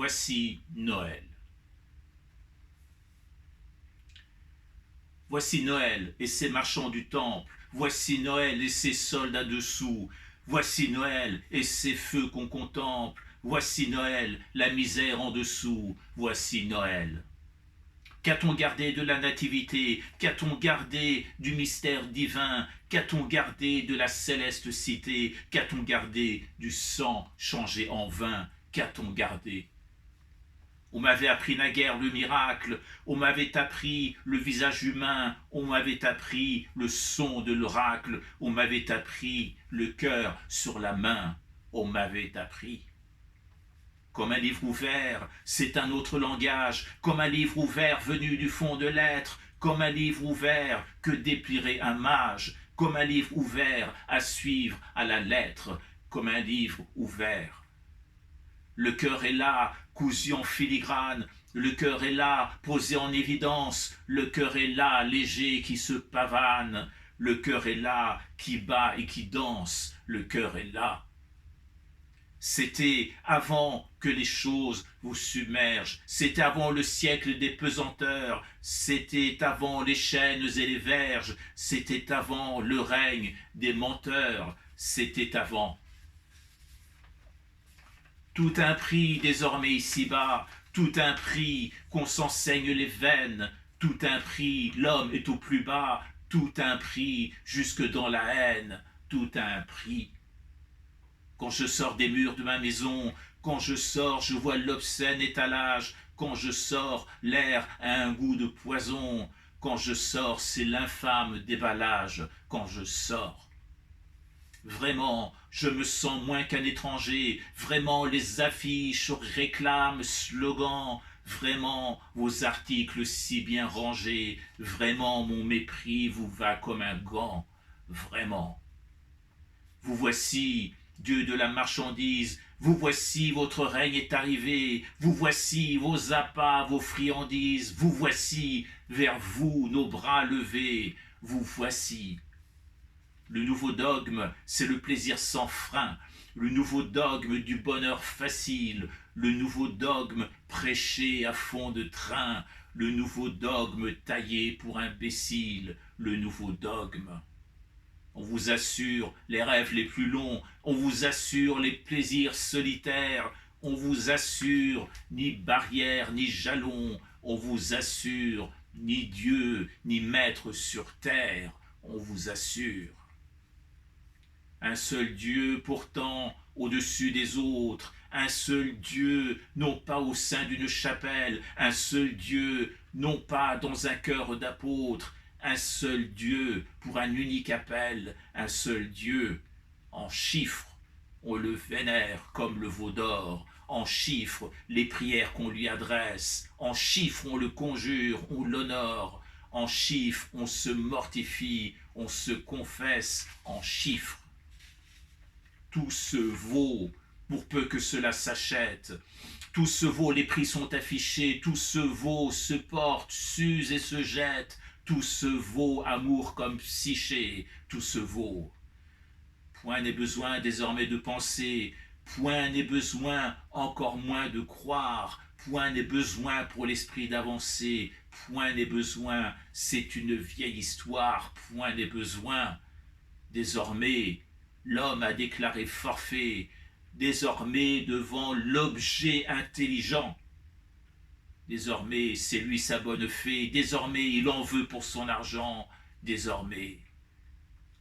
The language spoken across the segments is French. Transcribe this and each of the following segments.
Voici Noël. Voici Noël et ses marchands du temple. Voici Noël et ses soldats dessous. Voici Noël et ses feux qu'on contemple. Voici Noël, la misère en dessous. Voici Noël. Qu'a-t-on gardé de la nativité? Qu'a-t-on gardé du mystère divin? Qu'a-t-on gardé de la céleste cité? Qu'a-t-on gardé du sang changé en vin? Qu'a-t-on gardé? On m'avait appris naguère le miracle, on m'avait appris le visage humain, on m'avait appris le son de l'oracle, on m'avait appris le cœur sur la main, on m'avait appris. Comme un livre ouvert, c'est un autre langage, comme un livre ouvert venu du fond de l'être, comme un livre ouvert que déplierait un mage, comme un livre ouvert à suivre à la lettre, comme un livre ouvert. Le cœur est là, cousu en filigrane, le cœur est là, posé en évidence, le cœur est là, léger, qui se pavane, le cœur est là, qui bat et qui danse, le cœur est là. C'était avant que les choses vous submergent, c'était avant le siècle des pesanteurs, c'était avant les chaînes et les verges, c'était avant le règne des menteurs, c'était avant. Tout un prix désormais ici-bas, tout un prix qu'on s'enseigne les veines, tout un prix, l'homme est au plus bas, tout un prix jusque dans la haine, tout un prix. Quand je sors des murs de ma maison, quand je sors, je vois l'obscène étalage, quand je sors, l'air a un goût de poison, quand je sors, c'est l'infâme déballage, quand je sors. Vraiment, je me sens moins qu'un étranger, vraiment les affiches réclament slogans, vraiment vos articles si bien rangés, vraiment mon mépris vous va comme un gant, vraiment. Vous voici, Dieu de la marchandise, vous voici, votre règne est arrivé, vous voici, vos appâts, vos friandises, vous voici, vers vous, nos bras levés, vous voici. Le nouveau dogme, c'est le plaisir sans frein, le nouveau dogme du bonheur facile, le nouveau dogme prêché à fond de train, le nouveau dogme taillé pour imbécile, le nouveau dogme. On vous assure les rêves les plus longs, on vous assure les plaisirs solitaires, on vous assure ni barrière ni jalon, on vous assure ni Dieu ni maître sur terre, on vous assure. Un seul Dieu pourtant au-dessus des autres, un seul Dieu non pas au sein d'une chapelle, un seul Dieu non pas dans un cœur d'apôtre, un seul Dieu pour un unique appel, un seul Dieu. En chiffres, on le vénère comme le veau d'or, en chiffres, les prières qu'on lui adresse, en chiffres, on le conjure, on l'honore, en chiffres, on se mortifie, on se confesse, en chiffres. Tout se vaut pour peu que cela s'achète. Tout se vaut, les prix sont affichés, tout se vaut, se porte, s'use et se jette, tout se vaut, amour comme psyché, tout se vaut. Point n'est besoin désormais de penser, point n'est besoin encore moins de croire, point n'est besoin pour l'esprit d'avancer, point n'est besoin, c'est une vieille histoire, point n'est besoin. Désormais, l'homme a déclaré forfait, désormais devant l'objet intelligent. Désormais, c'est lui sa bonne fée, désormais il en veut pour son argent, désormais.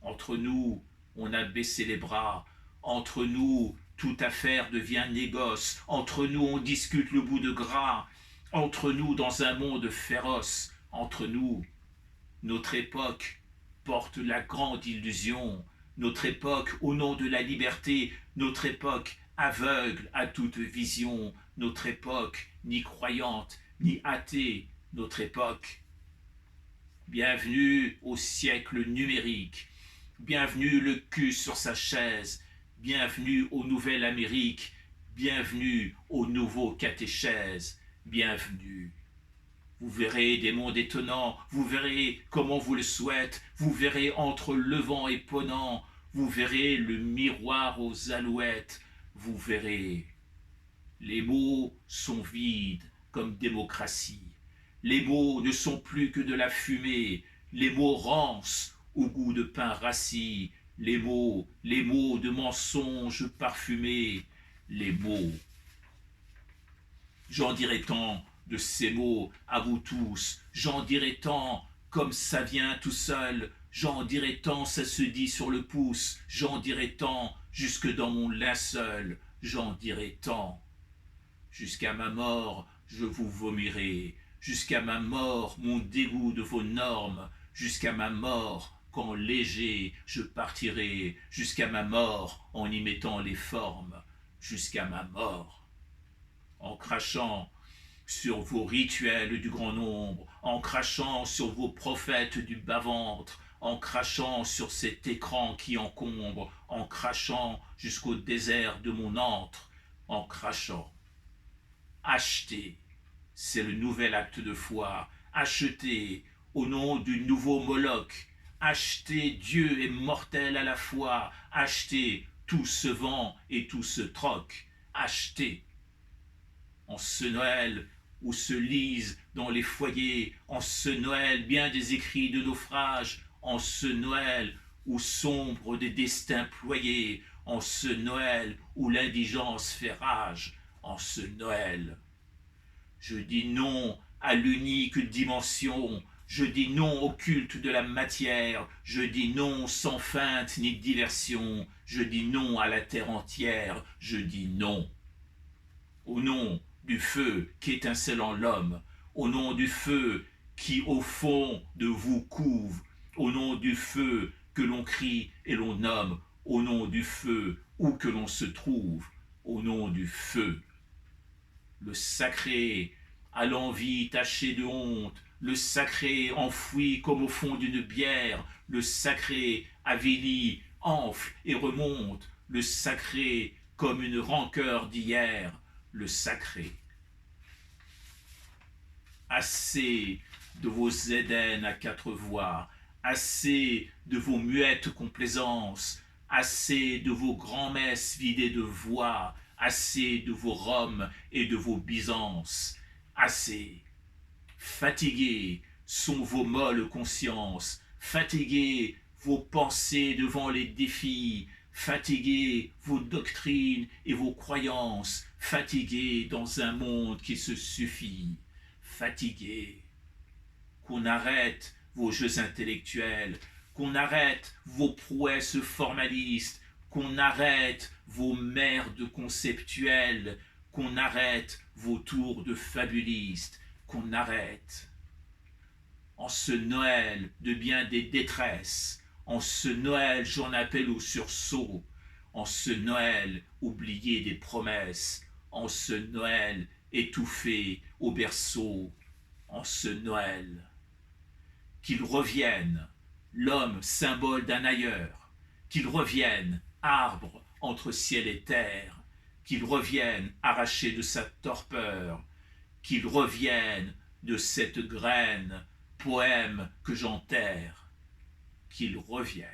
Entre nous, on a baissé les bras, entre nous, toute affaire devient négoce, entre nous, on discute le bout de gras, entre nous, dans un monde féroce, entre nous, notre époque porte la grande illusion, notre époque, au nom de la liberté, notre époque aveugle à toute vision, notre époque ni croyante, ni athée, notre époque. Bienvenue au siècle numérique, bienvenue le cul sur sa chaise, bienvenue aux Nouvelles Amériques, bienvenue au nouveau catéchèse, bienvenue. Vous verrez des mondes étonnants, vous verrez comme on vous le souhaite, vous verrez entre levant et ponant, vous verrez le miroir aux alouettes, vous verrez Les mots sont vides comme démocratie. Les mots ne sont plus que de la fumée. Les mots rancent au goût de pain rassis. Les mots de mensonges parfumés. Les mots. J'en dirai tant de ces mots à vous tous. J'en dirai tant comme ça vient tout seul. J'en dirai tant, ça se dit sur le pouce. J'en dirai tant jusque dans mon linceul. J'en dirai tant. Jusqu'à ma mort, je vous vomirai. Jusqu'à ma mort, mon dégoût de vos normes. Jusqu'à ma mort, quand léger je partirai. Jusqu'à ma mort, en y mettant les formes. Jusqu'à ma mort. En crachant sur vos rituels du grand nombre, en crachant sur vos prophètes du bas-ventre, en crachant sur cet écran qui encombre, en crachant jusqu'au désert de mon antre, en crachant. Acheter, c'est le nouvel acte de foi. Acheter au nom du nouveau Moloch. Acheter Dieu est mortel à la fois. Acheter tout se vend et tout se troque. Acheter. En ce Noël où se lisent dans les foyers, en ce Noël bien des écrits de naufrage, en ce Noël où sombre des destins ployés, en ce Noël où l'indigence fait rage, en ce Noël. Je dis non à l'unique dimension, je dis non au culte de la matière, je dis non sans feinte ni diversion, je dis non à la terre entière, je dis non. Au nom du feu qu'étincelle en l'homme, au nom du feu qui au fond de vous couve, au nom du feu que l'on crie et l'on nomme, au nom du feu où que l'on se trouve, au nom du feu. Le sacré à l'envie taché de honte, le sacré enfoui comme au fond d'une bière, le sacré avili, enfle et remonte, le sacré comme une rancœur d'hier, le sacré. Assez de vos Éden à quatre voix, assez de vos muettes complaisances, assez de vos grands-messes vidées de voix, assez de vos Roms et de vos Byzances, assez. Fatigués sont vos molles consciences, fatigués vos pensées devant les défis, fatigués vos doctrines et vos croyances, fatigués dans un monde qui se suffit, fatigués. Qu'on arrête vos jeux intellectuels, qu'on arrête vos prouesses formalistes, qu'on arrête vos merdes conceptuelles, qu'on arrête vos tours de fabulistes, qu'on arrête. En ce Noël de bien des détresses, en ce Noël j'en appelle au sursaut, en ce Noël oublié des promesses, en ce Noël étouffé au berceau, en ce Noël. Qu'il revienne, l'homme symbole d'un ailleurs, qu'il revienne, arbre entre ciel et terre, qu'il revienne arraché de sa torpeur, qu'il revienne de cette graine, poème que j'enterre, qu'il revienne.